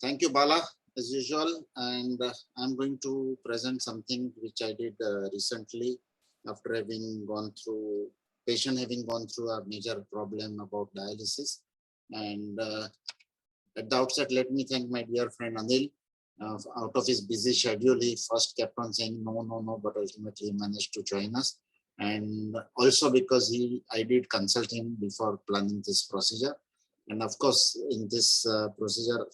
Thank you, Bala, as usual. And I'm going to present something which I did recently after having gone through, patient having gone through a major problem about dialysis. And at the outset, let me thank my dear friend Anil. Out of his busy schedule, he first kept on saying no, but ultimately he managed to join us. And also because I did consult him before planning this procedure. And of course, in this procedure,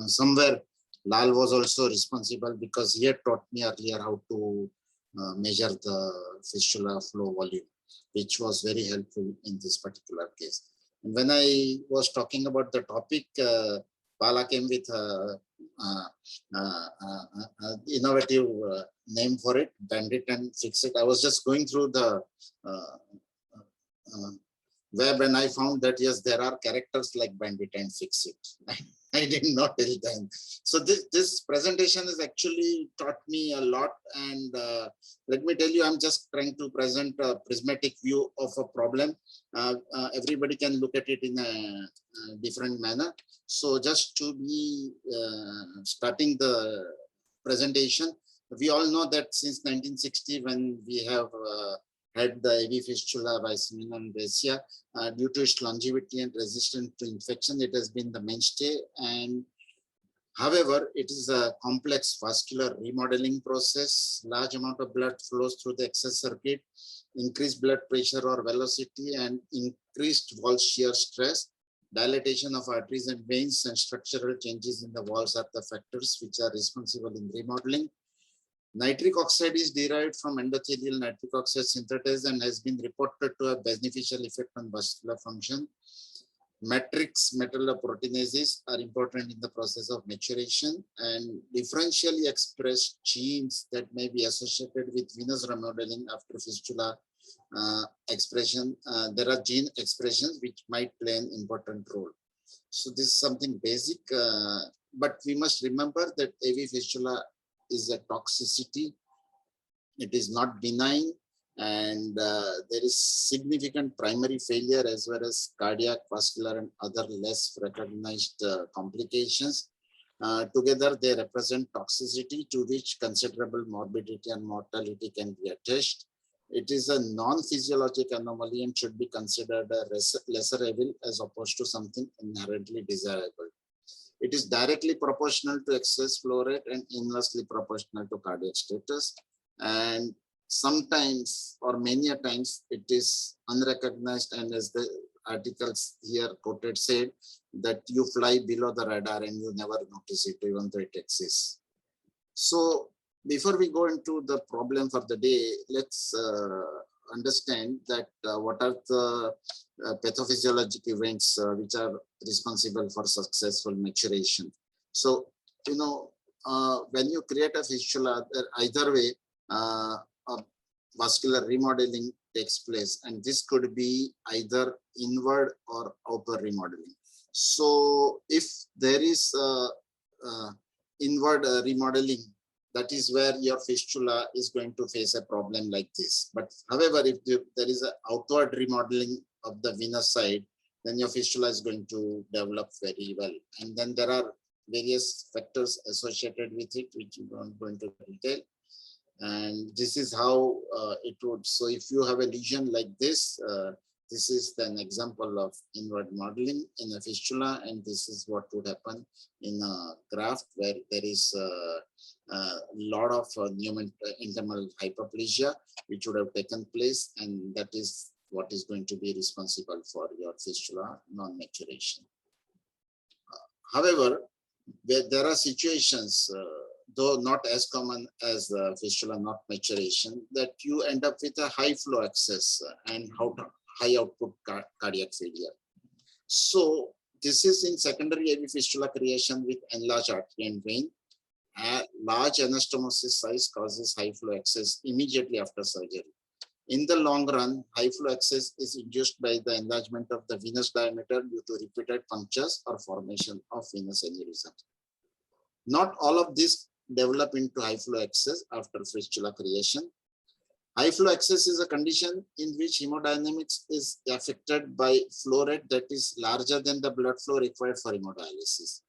somewhere Lal was also responsible because he had taught me earlier how to measure the fistula flow volume, which was very helpful in this particular case. And when I was talking about the topic, Bala came with innovative name for it, Bandit and Fix It. I was just going through the web and I found that yes, there are characters like Bandit and Fix It. I did not tell them. So this presentation has actually taught me a lot. And let me tell you, I'm just trying to present a prismatic view of a problem. Everybody can look at it in a different manner. So just to be starting the presentation, we all know that since 1960, when we have had the AV Fistula by Simon Gracia, due to its longevity and resistance to infection, it has been the mainstay. And however, it is a complex vascular remodeling process. Large amount of blood flows through the excess circuit, increased blood pressure or velocity, and increased wall shear stress. Dilatation of arteries and veins and structural changes in the walls are the factors which are responsible in remodeling. Nitric oxide is derived from endothelial nitric oxide synthesis and has been reported to have beneficial effect on vascular function. Matrix metalloproteinases are important in the process of maturation, and differentially expressed genes that may be associated with venous remodeling after fistula expression. There are gene expressions which might play an important role. So this is something basic, but we must remember that AV fistula is a toxicity. It is not benign, and there is significant primary failure as well as cardiac, vascular, and other less recognized complications. Together, they represent toxicity to which considerable morbidity and mortality can be attached. It is a non-physiologic anomaly and should be considered a lesser evil as opposed to something inherently desirable. It is directly proportional to excess flow rate and inversely proportional to cardiac status. And sometimes or many a times it is unrecognized, and as the articles here quoted said, that you fly below the radar and you never notice it even though it exists. So before we go into the problem for the day, let's understand that what are the pathophysiologic events which are responsible for successful maturation. So, when you create a fistula, either way, vascular remodeling takes place, and this could be either inward or outward remodeling. So if there is inward remodeling, that is where your fistula is going to face a problem like this. But however, if there is an outward remodeling of the venous side, then your fistula is going to develop very well. And then there are various factors associated with it, which you don't go into detail. And this is how it would. So if you have a lesion like this, this is an example of inward modeling in a fistula, and this is what would happen in a graft where there is a lot of internal hyperplasia which would have taken place, and that is what is going to be responsible for your fistula non-maturation. However, there are situations, though not as common as fistula not maturation, that you end up with a high flow excess and high output cardiac failure. So this is in secondary AV fistula creation with enlarged artery and vein. Large anastomosis size causes high flow excess immediately after surgery. In the long run, high flow excess is induced by the enlargement of the venous diameter due to repeated punctures or formation of venous aneurysm. Not all of this develop into high flow excess after fistula creation. High flow excess is a condition in which hemodynamics is affected by flow rate that is larger than the blood flow required for hemodialysis.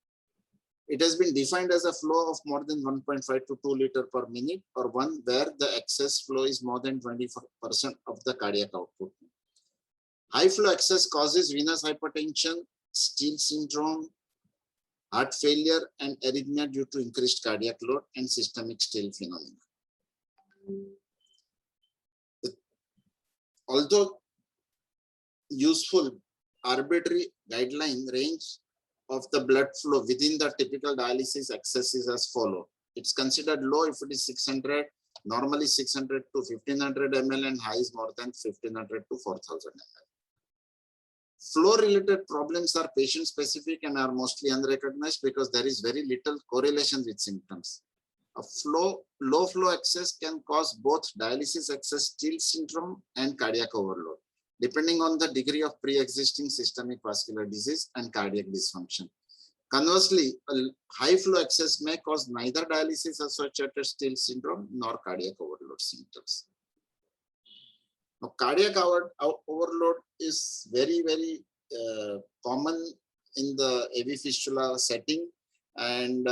It has been defined as a flow of more than 1.5 to 2 liter per minute, or one where the excess flow is more than 20% of the cardiac output. High flow excess causes venous hypertension, Steele syndrome, heart failure, and arrhythmia due to increased cardiac load and systemic Steele phenomena. Although useful, arbitrary guideline range of the blood flow within the typical dialysis excess is as follows. It's considered low if it is 600, normally 600 to 1500 ml, and high is more than 1500 to 4000 ml. Flow-related problems are patient-specific and are mostly unrecognized because there is very little correlation with symptoms. A low flow excess can cause both dialysis excess Steele syndrome and cardiac overload, depending on the degree of pre-existing systemic vascular disease and cardiac dysfunction. Conversely, a high flow excess may cause neither dialysis-associated Steele syndrome nor cardiac overload symptoms. Now, cardiac overload is very, very common in the AV fistula setting, and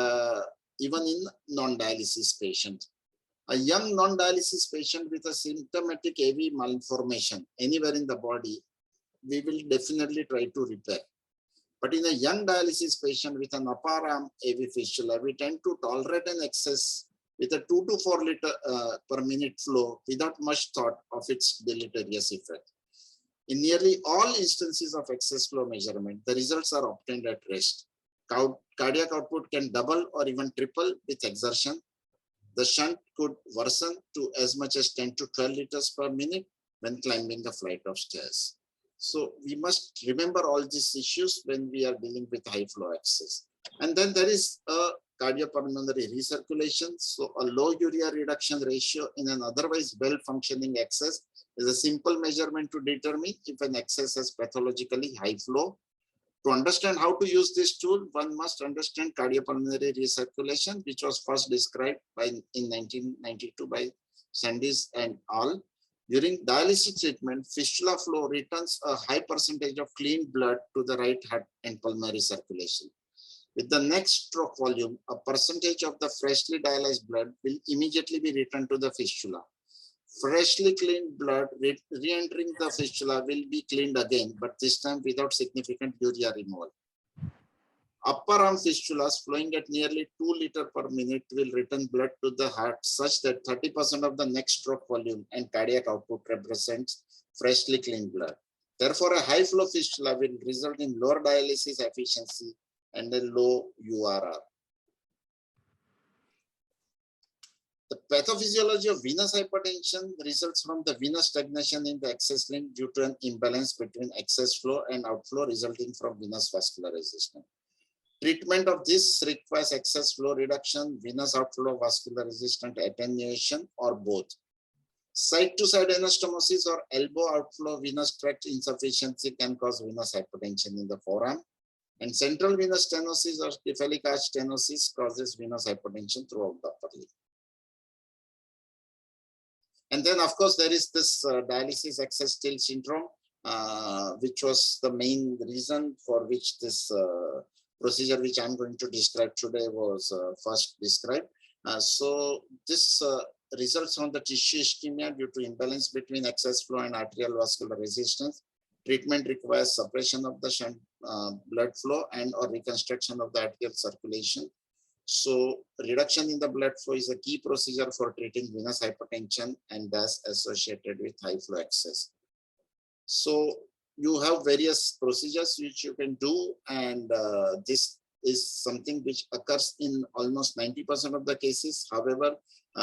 even in non-dialysis patients. A young non-dialysis patient with a symptomatic AV malformation anywhere in the body, we will definitely try to repair. But in a young dialysis patient with an upper arm AV fistula, we tend to tolerate an excess with a 2 to 4 liter per minute flow without much thought of its deleterious effect. In nearly all instances of excess flow measurement, the results are obtained at rest. Cardiac output can double or even triple with exertion. The shunt could worsen to as much as 10 to 12 liters per minute when climbing a flight of stairs. So we must remember all these issues when we are dealing with high flow excess. And then there is a cardiopulmonary recirculation. So a low urea reduction ratio in an otherwise well-functioning excess is a simple measurement to determine if an excess has pathologically high flow. To understand how to use this tool, one must understand cardiopulmonary recirculation, which was first described in 1992 by Sandys and al. During dialysis treatment, fistula flow returns a high percentage of clean blood to the right heart and pulmonary circulation. With the next stroke volume, a percentage of the freshly dialyzed blood will immediately be returned to the fistula. Freshly cleaned blood re-entering the fistula will be cleaned again, but this time without significant urea removal. Upper arm fistulas flowing at nearly 2 liters per minute will return blood to the heart such that 30% of the next stroke volume and cardiac output represents freshly cleaned blood. Therefore, a high flow fistula will result in lower dialysis efficiency and a low URR. The pathophysiology of venous hypertension results from the venous stagnation in the excess link due to an imbalance between excess flow and outflow resulting from venous vascular resistance. Treatment of this requires excess flow reduction, venous outflow vascular resistant attenuation, or both. Side-to-side anastomosis or elbow outflow venous tract insufficiency can cause venous hypertension in the forearm, and central venous stenosis or cephalic arch stenosis causes venous hypertension throughout the upper limb. And then, of course, there is this dialysis excess Steele syndrome, which was the main reason for which this procedure, which I'm going to describe today, was first described. So this results from the tissue ischemia due to imbalance between excess flow and arterial vascular resistance. Treatment requires suppression of the shunt blood flow and or reconstruction of the arterial circulation. So reduction in the blood flow is a key procedure for treating venous hypertension and thus associated with high flow excess. So you have various procedures which you can do, and this is something which occurs in almost 90% of the cases. However,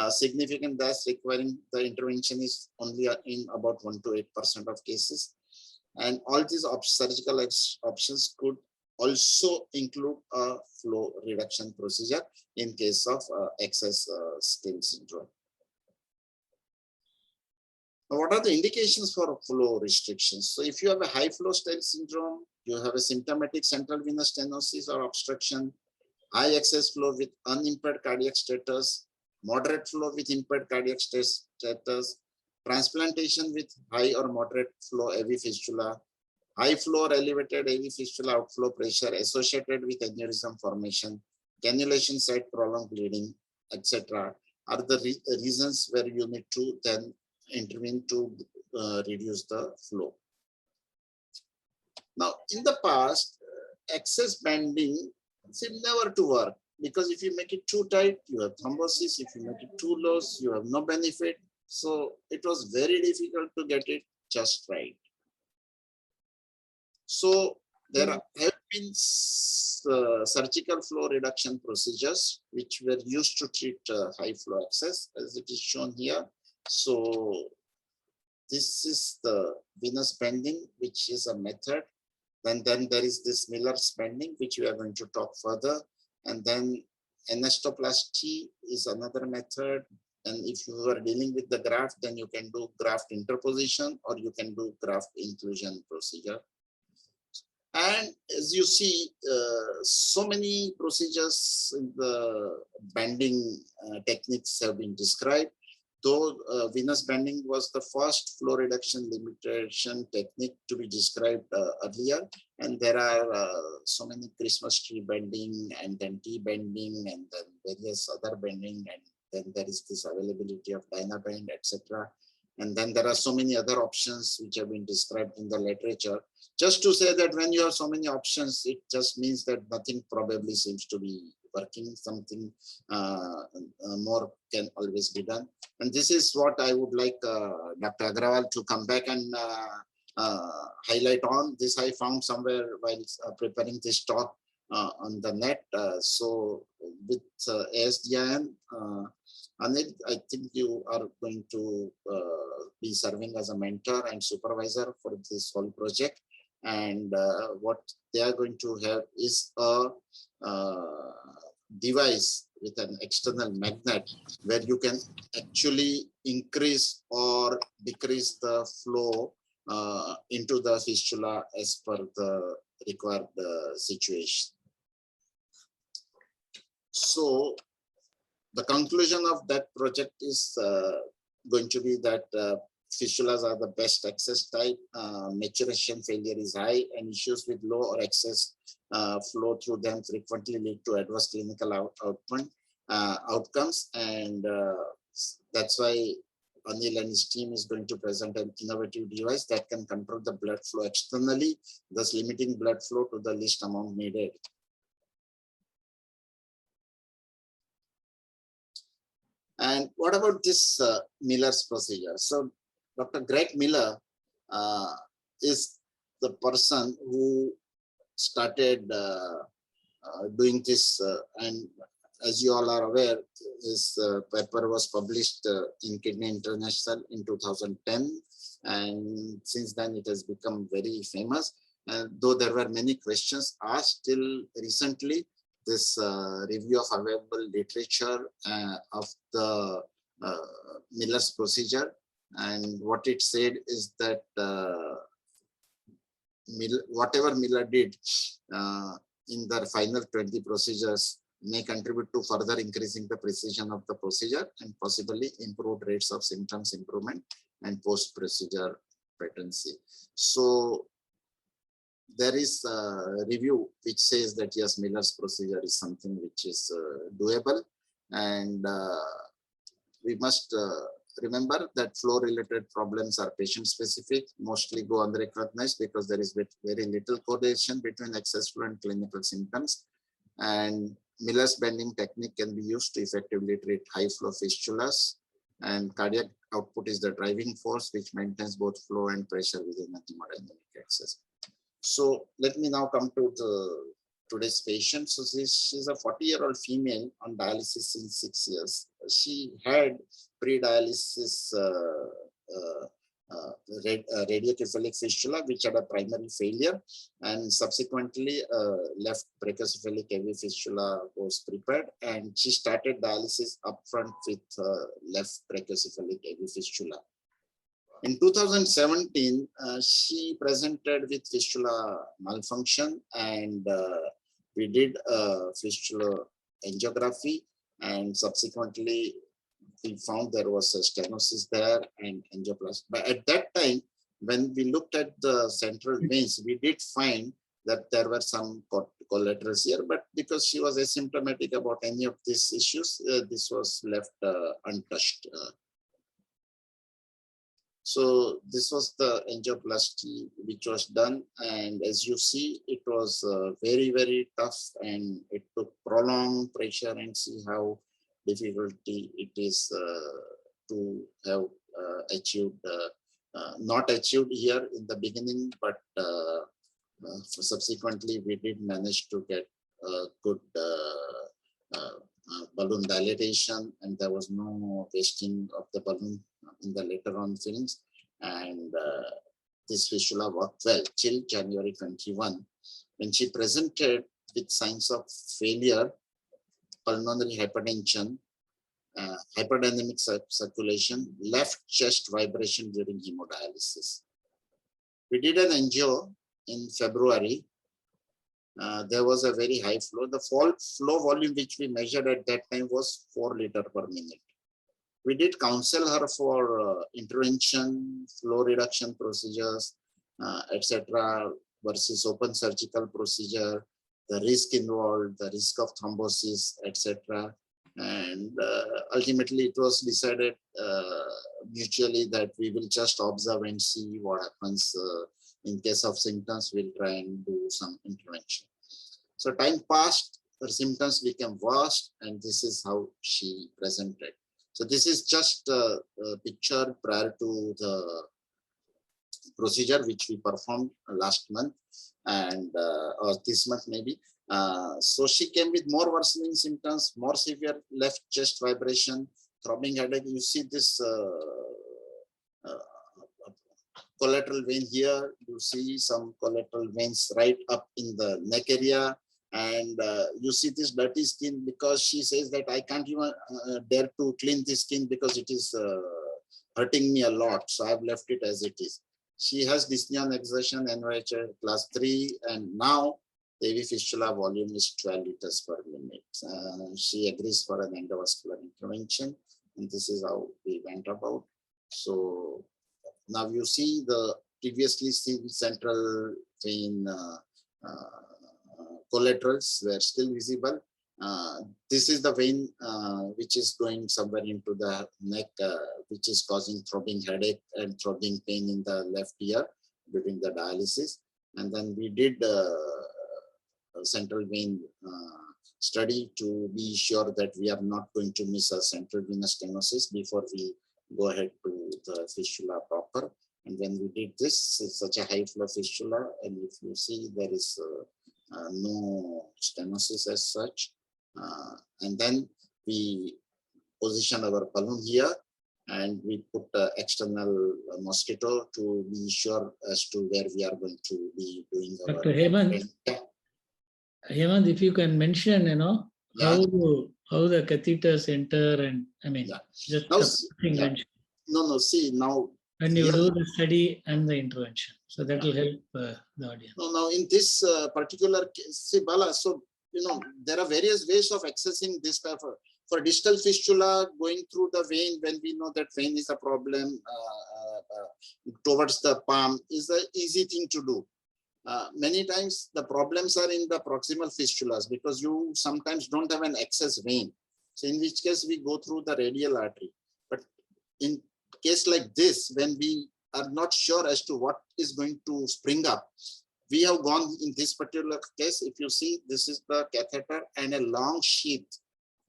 significant DAS requiring the intervention is only in about 1 to 8% of cases. And all these surgical options could also include a flow reduction procedure in case of excess Steele syndrome. Now, what are the indications for flow restrictions? So if you have a high flow Steele syndrome, you have a symptomatic central venous stenosis or obstruction, high excess flow with unimpaired cardiac status, moderate flow with impaired cardiac status, transplantation with high or moderate flow AV fistula, high flow or elevated AV fistula outflow pressure associated with aneurysm formation, cannulation site prolonged bleeding, etc., are the reasons where you need to then intervene to reduce the flow. Now, in the past, excess bending seemed never to work, because if you make it too tight, you have thrombosis. If you make it too loose, you have no benefit. So it was very difficult to get it just right. So there have been surgical flow reduction procedures which were used to treat high flow excess, as it is shown here. So this is the venous bending, which is a method. Then there is this Miller's bending, which we are going to talk further. And then angioplasty is another method. And if you are dealing with the graft, then you can do graft interposition, or you can do graft inclusion procedure. And as you see, so many procedures in the bending techniques have been described. Though venous bending was the first flow reduction limitation technique to be described earlier. And there are so many Christmas tree bending, and then T bending, and then various other bending. And then there is this availability of Dynabend, etc. And then there are so many other options which have been described in the literature. Just to say that when you have so many options, it just means that nothing probably seems to be working. Something more can always be done. And this is what I would like Dr. Agrawal to come back and highlight on. This I found somewhere while preparing this talk on the net. So with ASDIN, Anil, I think you are going to be serving as a mentor and supervisor for this whole project. And what they are going to have is a device with an external magnet where you can actually increase or decrease the flow into the fistula as per the required situation. So the conclusion of that project is going to be that fistulas are the best access type, maturation failure is high, and issues with low or excess flow through them frequently lead to adverse clinical outcomes. And that's why Anil and his team is going to present an innovative device that can control the blood flow externally, thus limiting blood flow to the least amount needed. And what about this Miller's procedure? So Dr. Greg Miller is the person who started doing this. And as you all are aware, his paper was published in Kidney International in 2010. And since then, it has become very famous. And though there were many questions asked till recently, this review of available literature of the Miller's procedure. And what it said is that whatever Miller did in the final 20 procedures may contribute to further increasing the precision of the procedure and possibly improved rates of symptoms improvement and post-procedure patency. So there is a review which says that yes, Miller's procedure is something which is doable, and we must remember that flow-related problems are patient-specific, mostly go unrecognized because there is very little correlation between excess flow and clinical symptoms. And Miller's bending technique can be used to effectively treat high-flow fistulas, and cardiac output is the driving force which maintains both flow and pressure within the hemodynamic axis. So let me now come to today's patient. So she's a 40-year-old female on dialysis since 6 years. She had pre-dialysis radiocephalic fistula, which had a primary failure, and subsequently left brachiocephalic AV fistula was prepared, and she started dialysis upfront with left brachiocephalic AV fistula. In 2017, she presented with fistula malfunction, and we did fistula angiography, and subsequently we found there was a stenosis there and angioplasty. But at that time, when we looked at the central veins, we did find that there were some collaterals here, but because she was asymptomatic about any of these issues, this was left untouched. So this was the angioplasty which was done, and as you see, it was very, very tough, and it took prolonged pressure, and see how difficulty it is to have achieved, not achieved here in the beginning, but subsequently we did manage to get good balloon dilatation, and there was no wasting of the balloon in the later on films, and this fistula worked well till January 21, when she presented with signs of failure, pulmonary hypertension, hyperdynamic circulation, left chest vibration during hemodialysis. We did an angio in February. There was a very high flow. The flow volume which we measured at that time was 4 liters per minute. We did counsel her for intervention, flow reduction procedures, etc., versus open surgical procedure, the risk involved, the risk of thrombosis, etc. And ultimately, it was decided mutually that we will just observe and see what happens. In case of symptoms, we'll try and do some intervention. So time passed, her symptoms became worse, and this is how she presented. So this is just a picture prior to the procedure which we performed last month, and or this month maybe. So she came with more worsening symptoms, more severe left chest vibration, throbbing headache. You see this collateral vein here. You see some collateral veins right up in the neck area. And you see this dirty skin, because she says that I can't even dare to clean this skin because it is hurting me a lot. So I've left it as it is. She has dyspnea on exertion, NYHA class 3, and now the AV fistula volume is 12 liters per minute. She agrees for an endovascular intervention, and this is how we went about. So now you see the previously seen central vein collaterals were still visible. This is the vein which is going somewhere into the neck, which is causing throbbing headache and throbbing pain in the left ear during the dialysis. And then we did a central vein study to be sure that we are not going to miss a central venous stenosis before we go ahead to the fistula proper. And when we did this, it's such a high flow fistula, and if you see, there is no stenosis as such. And then we position our balloon here, and we put external mosquito to be sure as to where we are going to be doing our. Dr. Hemant, Hemant, if you can mention, how the catheters enter, and I mean, just now, see now. When you do the study and the intervention, so that will help the audience. Now in this particular case, see, Bala, so there are various ways of accessing this type of, for distal fistula going through the vein, when we know that vein is a problem towards the palm, is an easy thing to do. Many times the problems are in the proximal fistulas, because you sometimes don't have an access vein. So in which case we go through the radial artery. But in case like this, when we are not sure as to what is going to spring up, we have gone in this particular case. If you see, this is the catheter and a long sheath,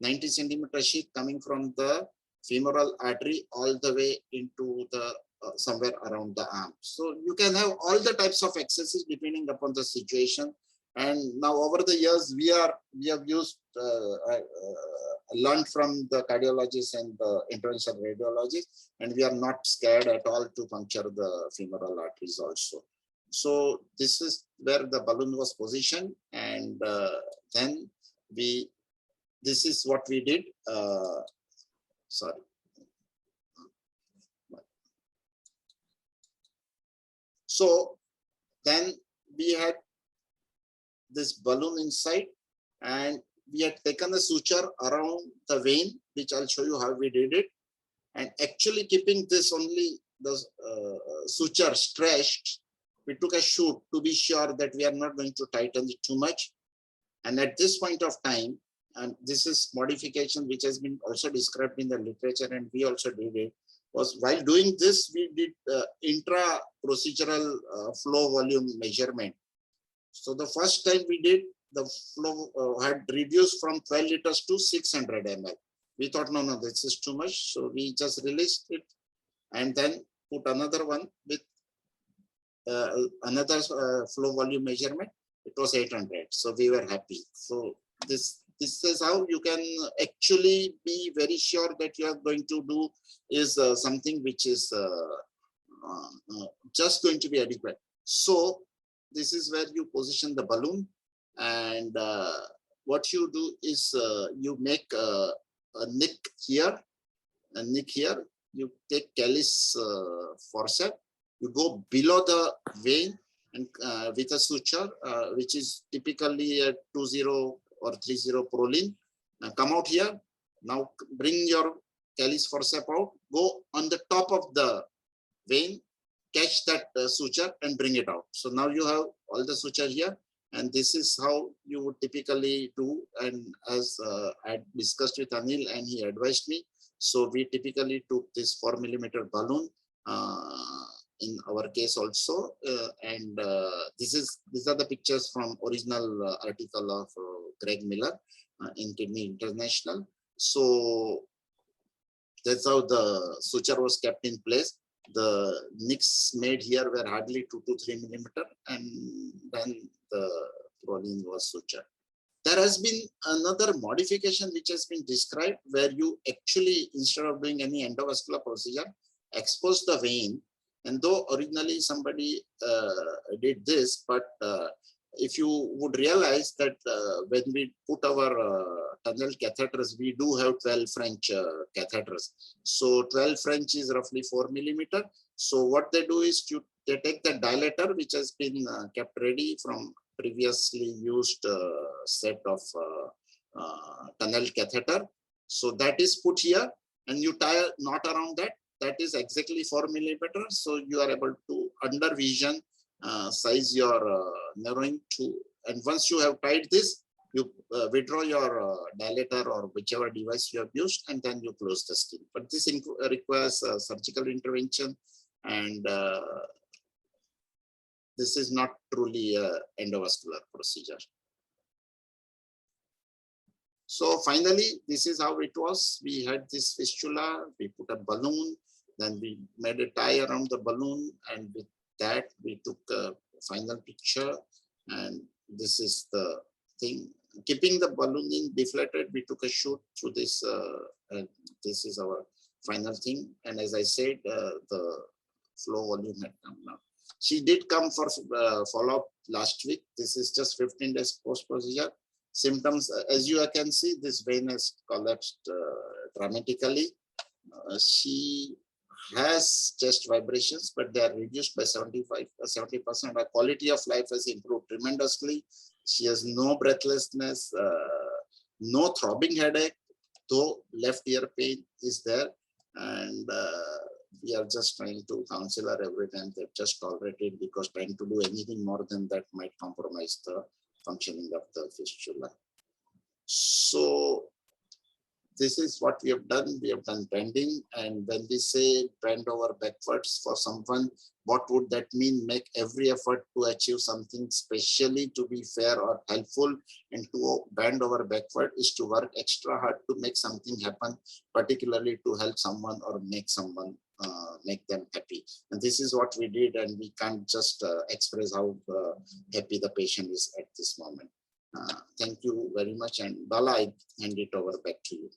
90 centimeter sheath coming from the femoral artery all the way into the somewhere around the arm. So you can have all the types of accesses depending upon the situation. And now over the years, we have used learned from the cardiologists and the interventional radiologists, and we are not scared at all to puncture the femoral arteries also. So this is where the balloon was positioned, and then this is what we did. Sorry. So then we had this balloon inside, and we had taken a suture around the vein, which I'll show you how we did it. And actually keeping this only the suture stretched, we took a shoot to be sure that we are not going to tighten it too much. And at this point of time, and this is modification which has been also described in the literature, and we also did it, was while doing this, we did intra-procedural flow volume measurement. So the first time we did, the flow had reduced from 12 liters to 600 ml. We thought, no, this is too much. So we just released it and then put another one with another flow volume measurement. It was 800. So we were happy. So this is how you can actually be very sure that you are going to do is something which is just going to be adequate. So this is where you position the balloon, and what you do is you make a nick here, you take callus forceps, you go below the vein and with a suture, which is typically a 20 or 30 proline. Come out here. Now bring your callus forceps out, go on the top of the vein, catch that suture and bring it out. So now you have all the suture here, and this is how you would typically do. And as I discussed with Anil and he advised me, so we typically took this 4 millimeter balloon in our case also, and these are the pictures from original article of Greg Miller in Kidney International. So that's how the suture was kept in place. The nicks made here were hardly 2 to 3 millimeter, and then the proline was sutured. There has been another modification which has been described, where you actually, instead of doing any endovascular procedure, expose the vein. And though originally somebody did this, but if you would realize that when we put our tunnel catheters, we do have 12 French catheters. So 12 French is roughly 4 millimeter. So what they do is they take the dilator, which has been kept ready from previously used set of tunnel catheter. So that is put here, and you tie a knot around that. That is exactly 4 millimeter. So you are able to under vision size your narrowing to, and once you have tied this, you withdraw your dilator or whichever device you have used, and then you close the skin. But this requires surgical intervention, and this is not truly an endovascular procedure. So finally, this is how it was. We had this fistula, we put a balloon, then we made a tie around the balloon, and with that we took a final picture, and this is the thing. Keeping the balloon in deflated, we took a shoot through this, and this is our final thing. And as I said, the flow volume had come now. She did come for follow-up last week. This is just 15 days post-procedure. Symptoms, as you can see, this vein has collapsed dramatically. She has chest vibrations, but they are reduced by 70%. Her quality of life has improved tremendously. She has no breathlessness, no throbbing headache, though left ear pain is there. And we are just trying to counsel her every time that just tolerate it, because trying to do anything more than that might compromise the functioning of the fistula. So this is what we have done. We have done bending, and when we say bend over backwards for someone, what would that mean? Make every effort to achieve something, specially to be fair or helpful, and to bend over backward is to work extra hard to make something happen, particularly to help someone or make someone make them happy. And this is what we did, and we can't just express how happy the patient is at this moment. Thank you very much, and Bala, I hand it over back to you.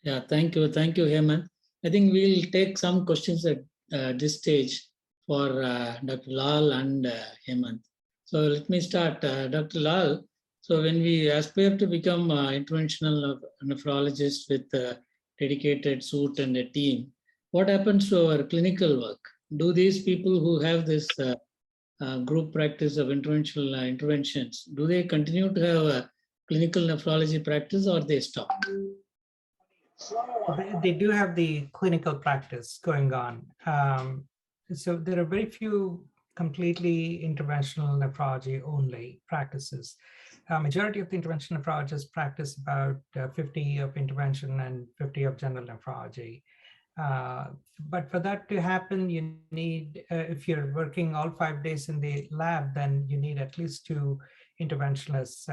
Yeah, thank you, Hemant. I think we'll take some questions at this stage for Dr. Lal and Hemant. So let me start, Dr. Lal. So when we aspire to become interventional nephrologist with a dedicated suit and a team, what happens to our clinical work? Do these people who have this group practice of interventional interventions, do they continue to have a clinical nephrology practice, or they stop? They do have the clinical practice going on. So there are very few completely interventional nephrology only practices. Majority of the interventional nephrologists practice about 50 of intervention and 50 of general nephrology. But for that to happen, you need, if you're working all 5 days in the lab, then you need at least 2 interventionalists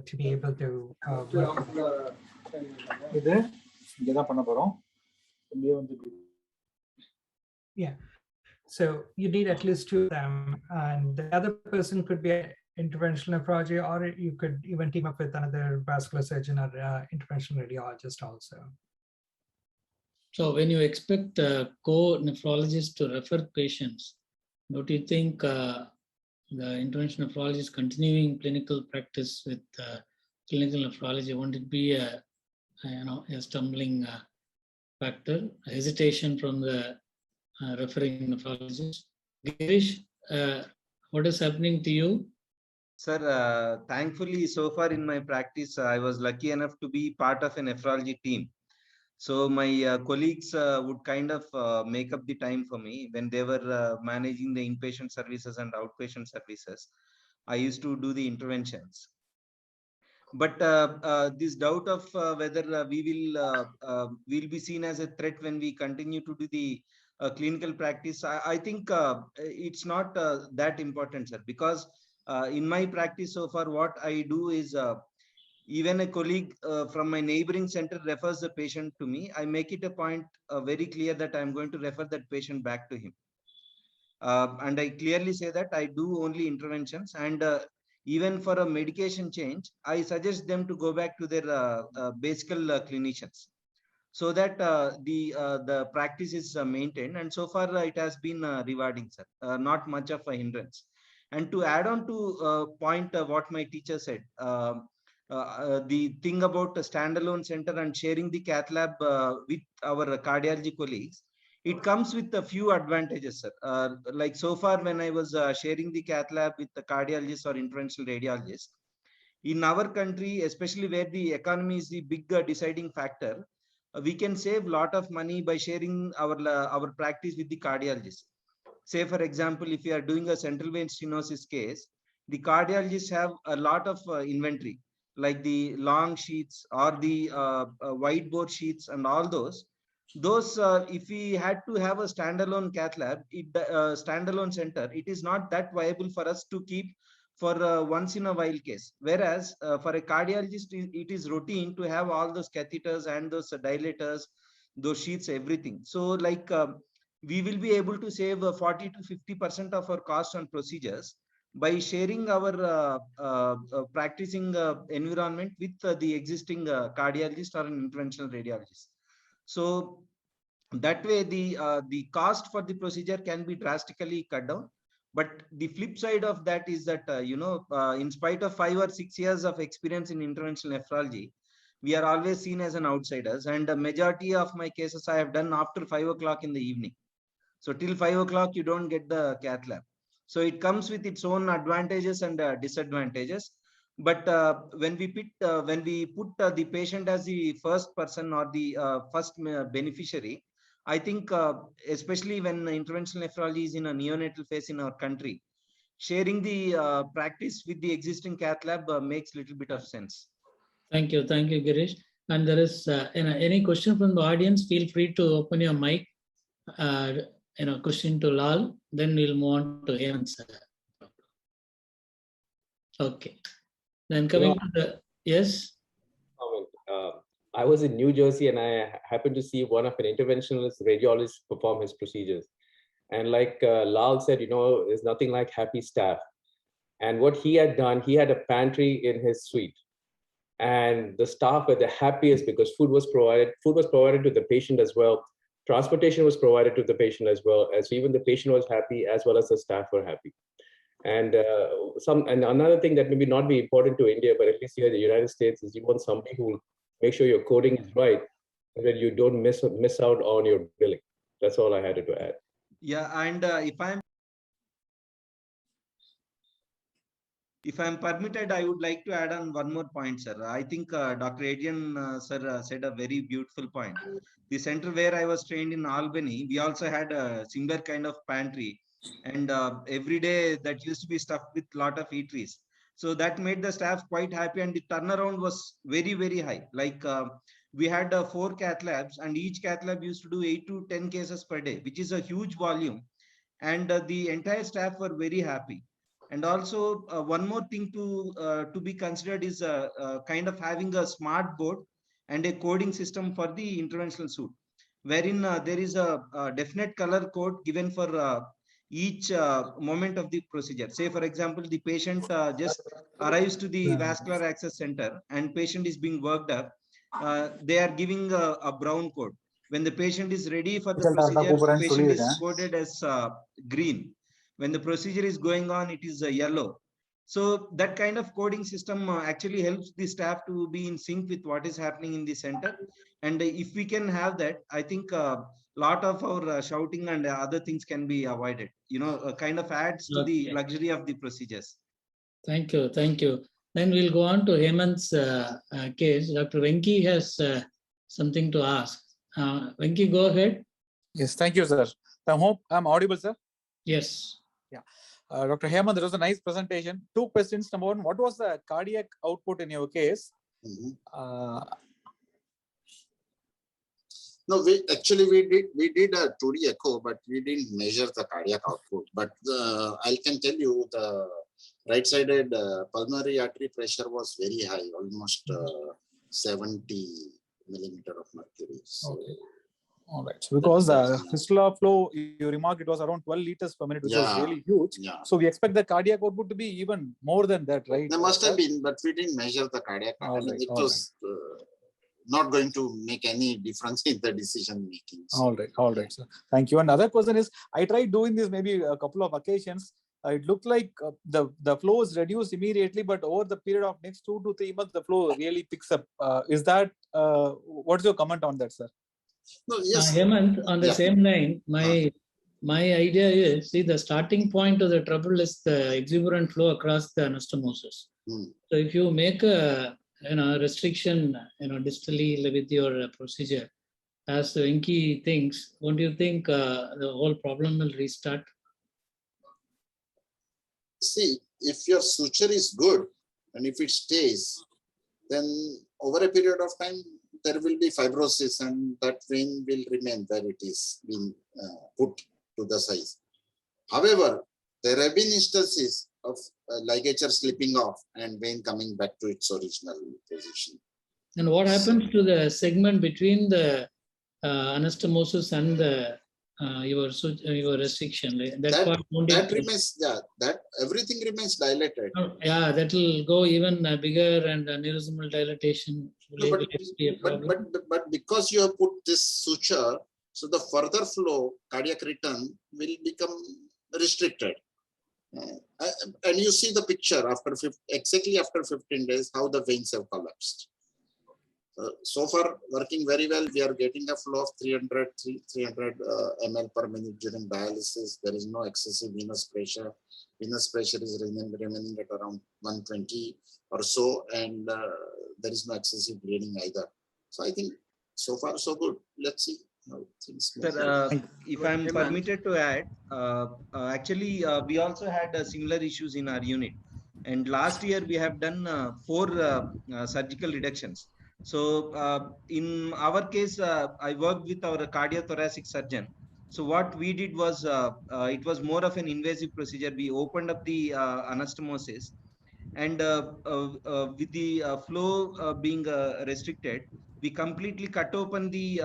to be able to work. Yeah. So you need at least 2 of them, and the other person could be an interventional nephrology, or you could even team up with another vascular surgeon or interventional radiologist also. So when you expect co-nephrologists to refer patients, don't you think the interventional nephrologist continuing clinical practice with clinical nephrology, won't it be a stumbling factor, a hesitation from the referring nephrologist? Girish, what is happening to you? Sir, thankfully, so far in my practice, I was lucky enough to be part of a nephrology team. So my colleagues would kind of make up the time for me when they were managing the inpatient services and outpatient services. I used to do the interventions. But this doubt of whether we'll be seen as a threat when we continue to do the clinical practice, I think it's not that important, sir, because in my practice so far, what I do is even a colleague from my neighboring center refers the patient to me, I make it a point very clear that I'm going to refer that patient back to him. And I clearly say that I do only interventions, and even for a medication change, I suggest them to go back to their basic clinicians, so that the practice is maintained. And so far it has been rewarding, sir. Not much of a hindrance. And to add on to point what my teacher said, the thing about a standalone center and sharing the cath lab with our cardiology colleagues, it comes with a few advantages, sir. Like so far when I was sharing the cath lab with the cardiologist or interventional radiologist, in our country, especially where the economy is the big deciding factor, we can save a lot of money by sharing our practice with the cardiologist. Say, for example, if you are doing a central vein stenosis case, the cardiologists have a lot of inventory, like the long sheets or the whiteboard sheets and all those. Those, if we had to have a standalone cath lab, standalone center, it is not that viable for us to keep for once in a while case. Whereas for a cardiologist, it is routine to have all those catheters and those dilators, those sheets, everything. So like we will be able to save 40 to 50% of our cost on procedures by sharing our practicing environment with the existing cardiologist or an interventional radiologist. So that way the cost for the procedure can be drastically cut down. But the flip side of that is that in spite of 5 or 6 years of experience in interventional nephrology, we are always seen as an outsiders, and the majority of my cases I have done after 5 o'clock in the evening. So till 5 o'clock you don't get the cath lab. So it comes with its own advantages and disadvantages. But when we put the patient as the first person or the first beneficiary, I think especially when interventional nephrology is in a neonatal phase in our country, sharing the practice with the existing cath lab makes a little bit of sense. Thank you, Girish. And there is any question from the audience, feel free to open your mic. Question to Lal, then we'll move on to Hemant. Okay. Then coming to the, yes? I was in New Jersey and I happened to see one of an interventionalist radiologist perform his procedures. And like Lal said, there's nothing like happy staff. And what he had done, he had a pantry in his suite. And the staff were the happiest because food was provided to the patient as well. Transportation was provided to the patient as well, as even the patient was happy as well as the staff were happy. And another thing that maybe not be important to India, but at least here in the United States, is you want somebody who will make sure your coding is right, so that you don't miss out on your billing. That's all I had to add. Yeah, and if I'm permitted, I would like to add on one more point, sir. I think Dr. Adrian sir said a very beautiful point. The center where I was trained in Albany, we also had a similar kind of pantry and every day that used to be stuffed with lot of eateries. So that made the staff quite happy, and the turnaround was very, very high. Like we had 4 cath labs, and each cath lab used to do 8 to 10 cases per day, which is a huge volume, and the entire staff were very happy. And also one more thing to be considered is kind of having a smart board and a coding system for the interventional suite, wherein there is a definite color code given for each moment of the procedure. Say, for example, the patient just arrives to the vascular access center and patient is being worked up. They are giving a brown code. When the patient is ready for the procedure, the patient is coded as green. When the procedure is going on, it is yellow. So that kind of coding system actually helps the staff to be in sync with what is happening in the center. And if we can have that, I think a lot of our shouting and other things can be avoided. Kind of adds to the luxury of the procedures. Thank you. Thank you. Then we'll go on to Hemant's case. Dr. Venki has something to ask. Venki, go ahead. Yes, thank you, sir. I hope I'm audible, sir. Yes. Yeah. Dr. Hemant, that was a nice presentation. 2 questions. Number 1, what was the cardiac output in your case? No, we did a 2D echo, but we didn't measure the cardiac output. But I can tell you the right-sided pulmonary artery pressure was very high, almost 70 millimeter of mercury. So, okay. All right. So because the fistula flow, you remarked it was around 12 liters per minute, which was really huge. Yeah. So we expect the cardiac output to be even more than that, right? There must have been, but we didn't measure the cardiac. It was not going to make any difference in the decision making. So. All right, sir. Thank you. Another question is, I tried doing this maybe a couple of occasions. It looked like the flow is reduced immediately, but over the period of next 2 to 3 months, the flow really picks up. Is that, what's your comment on that, sir? No, yes. Hemant, on the same line, my idea is, see, the starting point of the trouble is the exuberant flow across the anastomosis. So if you make a restriction, distally with your procedure, as Venki thinks, don't you think the whole problem will restart? See, if your suture is good and if it stays, then over a period of time, there will be fibrosis and that vein will remain where it is being put to the size. However, there have been instances of ligature slipping off and vein coming back to its original position. And what happens to the segment between the anastomosis and the your restriction? That remains, that everything remains dilated. Yeah, that will go even bigger, and aneurysmal dilatation. No, but because you have put this suture, so the further flow, cardiac return, will become restricted. And you see the picture exactly after 15 days, how the veins have collapsed. So far, working very well. We are getting a flow of 300 ml per minute during dialysis. There is no excessive venous pressure. Venous pressure is remaining at around 120 or so, and there is no excessive bleeding either. So I think so far so good. Let's see how things go. Sir, if I'm permitted to add, actually we also had similar issues in our unit, and last year we have done 4 surgical reductions. So in our case, I worked with our cardiothoracic surgeon. So what we did was, it was more of an invasive procedure. We opened up the anastomosis, and with the flow being restricted, we completely cut open the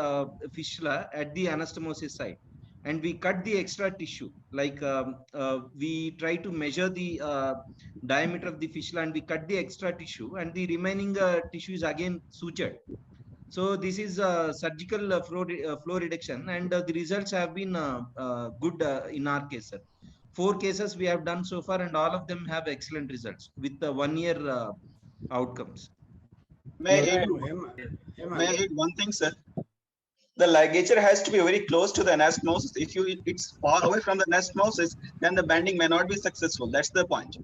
fistula at the anastomosis site, and we cut the extra tissue. Like we try to measure the diameter of the fistula, and we cut the extra tissue, and the remaining tissue is again sutured. So this is surgical flow reduction, and the results have been good in our case, sir. 4 cases we have done so far, and all of them have excellent results with the 1-year outcomes. May I add one thing, sir? The ligature has to be very close to the anastomosis. If it's far away from the anastomosis, then the bending may not be successful. That's the point.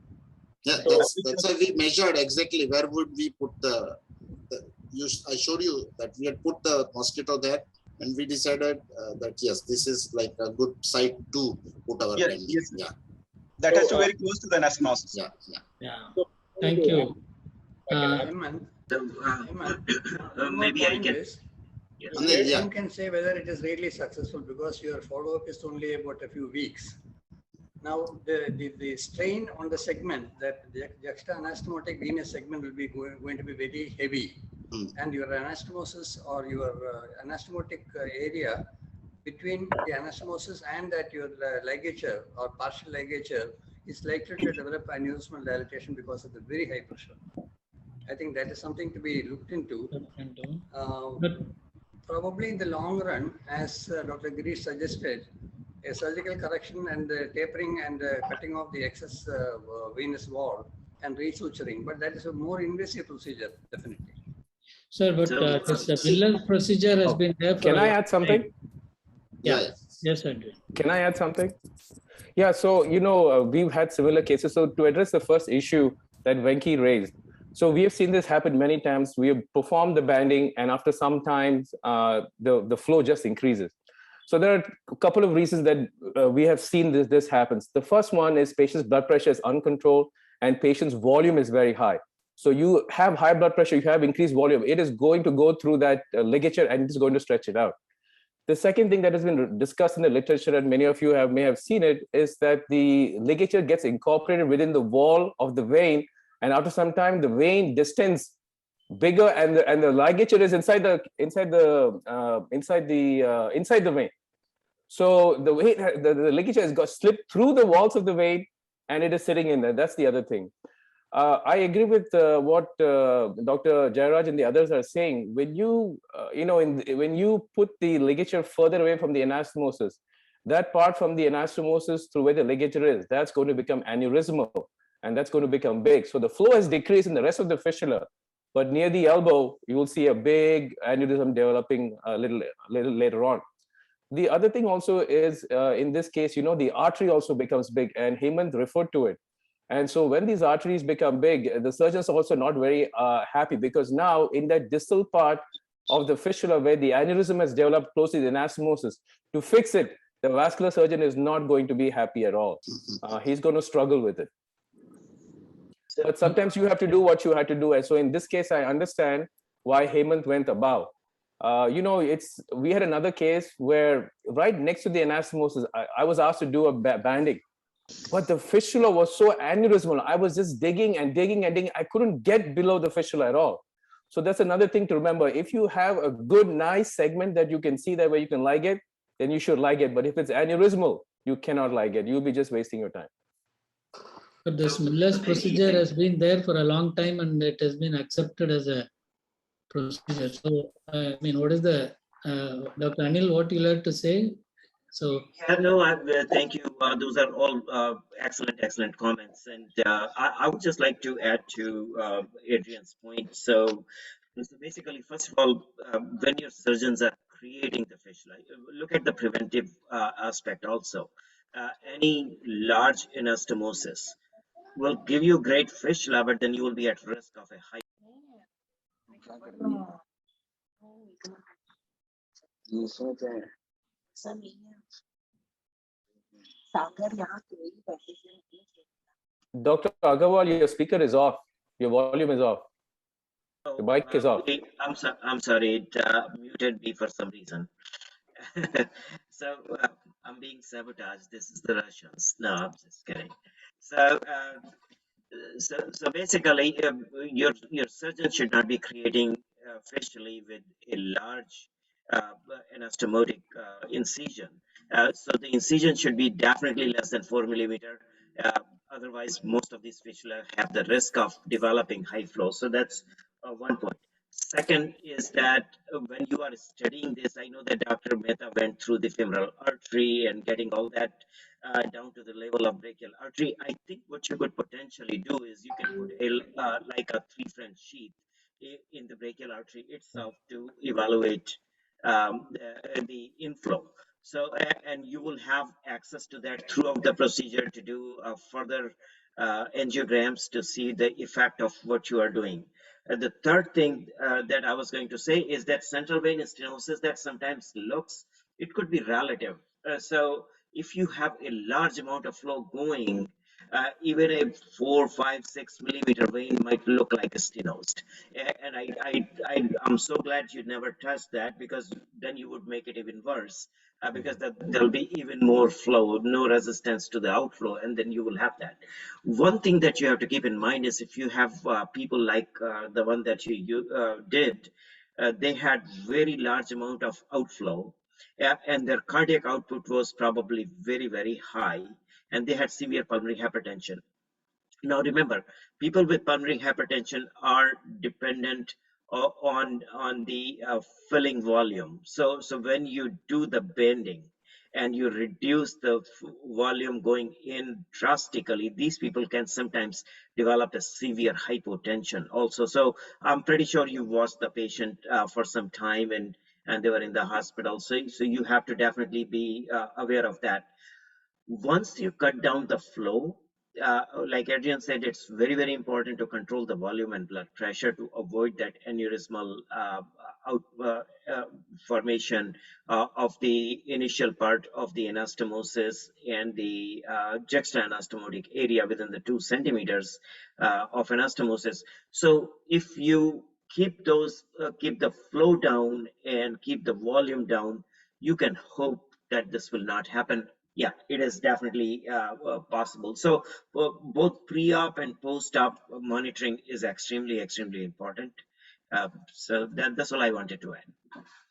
Yeah, that's why we measured exactly where would we put I showed you that we had put the mosquito there, And we decided that yes, this is like a good site to put our banding. Yes. Yeah. That has to be very close to the anastomosis. Yeah. Thank you. Hemant, Maybe I can. One can say whether it is really successful because your follow-up is only about a few weeks. Now, the strain on the segment, that the juxta-anastomotic venous segment will be going to be very heavy. And your anastomosis or your anastomotic area between the anastomosis and that your ligature or partial ligature is likely to develop aneurysmal dilatation because of the very high pressure. I think that is something to be looked into. Probably in the long run, as Dr. Girish suggested, a surgical correction and the tapering and cutting off the excess venous wall and resuturing, but that is a more invasive procedure, definitely. Sir, but this Miller procedure has been there for. Can I add something? Yes, I do. Can I add something? Yeah, so, we've had similar cases. So to address the first issue that Venki raised, so we have seen this happen many times. We have performed the banding, and after some time, the flow just increases. So there are a couple of reasons that we have seen this happens. The first one is patient's blood pressure is uncontrolled and patient's volume is very high. So you have high blood pressure, you have increased volume. It is going to go through that ligature and it is going to stretch it out. The second thing that has been discussed in the literature, and many of you may have seen it, is that the ligature gets incorporated within the wall of the vein, and after some time, the vein distends bigger, and the ligature is inside the vein. So the ligature has got slipped through the walls of the vein, and it is sitting in there. That's the other thing. I agree with what Dr. Jairaj and the others are saying. When you, when you put the ligature further away from the anastomosis, that part from the anastomosis through where the ligature is, that's going to become aneurysmal, and that's going to become big. So the flow has decreased in the rest of the fistula, but near the elbow, you will see a big aneurysm developing a little later on. The other thing also is, in this case, the artery also becomes big, and Hemant referred to it. And so when these arteries become big, the surgeons are also not very happy, because now in that distal part of the fistula where the aneurysm has developed close to the anastomosis, to fix it, the vascular surgeon is not going to be happy at all. He's going to struggle with it. But sometimes you have to do what you had to do. And so in this case, I understand why Hemant went above. We had another case where right next to the anastomosis, I was asked to do a banding. But the fistula was so aneurysmal. I was just digging and digging and digging. I couldn't get below the fistula at all. So that's another thing to remember. If you have a good, nice segment that you can see that where you can ligate, then you should ligate. But if it's aneurysmal, you cannot ligate. You'll be just wasting your time. But this Miller's procedure has been there for a long time, and it has been accepted as a procedure. So, what is the, Dr. Anil, what you like to say? So Thank you. Those are all excellent comments, and I would just like to add to Adrian's point. So basically, first of all, when your surgeons are creating the fistula, look at the preventive aspect also. Any large anastomosis will give you great fistula, but then you will be at risk of a high. Dr. Agarwal, your speaker is off. Your volume is off. The mic is off. I'm sorry, it muted me for some reason. So I'm being sabotaged. This is the Russians. No, I'm just kidding. So basically, your surgeon should not be creating fistulae with a large anastomotic incision. So the incision should be definitely less than 4 millimeter. Otherwise, most of these fistulae have the risk of developing high flow. So that's one point. Second is that when you are studying this, I know that Dr. Mehta went through the femoral artery and getting all that down to the level of brachial artery. I think what you could potentially do is you can put like a 3 French sheath in the brachial artery itself to evaluate the inflow. So, and you will have access to that throughout the procedure to do further angiograms to see the effect of what you are doing. The third thing that I was going to say is that central venous stenosis that sometimes looks, it could be relative. So if you have a large amount of flow going, even a 4, 5, 6 millimeter vein might look like a stenosed. And I'm so glad you never touched that, because then you would make it even worse, because there'll be even more flow, no resistance to the outflow, and then you will have that. One thing that you have to keep in mind is if you have people like the one that you did, they had very large amount of outflow, and their cardiac output was probably very, very high, and they had severe pulmonary hypertension. Now remember, people with pulmonary hypertension are dependent on the filling volume. So when you do the bending and you reduce the volume going in drastically, these people can sometimes develop a severe hypotension also. So I'm pretty sure you watched the patient for some time, and they were in the hospital. So you have to definitely be aware of that. Once you cut down the flow, like Adrian said, it's very, very important to control the volume and blood pressure to avoid that aneurysmal formation of the initial part of the anastomosis and the juxta-anastomotic area within the 2 centimeters of anastomosis. So if you keep the flow down and keep the volume down, you can hope that this will not happen. Yeah, it is definitely possible. So both pre-op and post-op monitoring is extremely, extremely important. So that's all I wanted to add.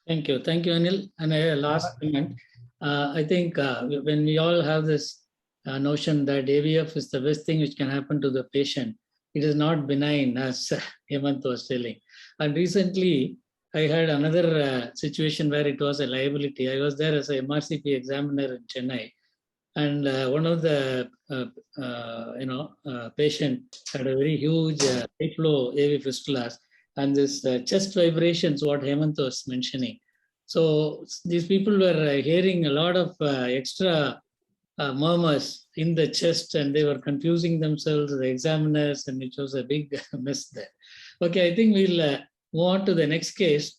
Thank you, Anil. And a last comment. I think when we all have this notion that AVF is the best thing which can happen to the patient, it is not benign, as Hemant was telling. And recently, I had another situation where it was a liability. I was there as a MRCP examiner in Chennai, and one of the patient had a very huge high flow AV fistulas, and this chest vibrations, what Hemant was mentioning. So these people were hearing a lot of extra murmurs in the chest, and they were confusing themselves, the examiners, and it was a big mess there. Okay, I think we'll move on to the next case.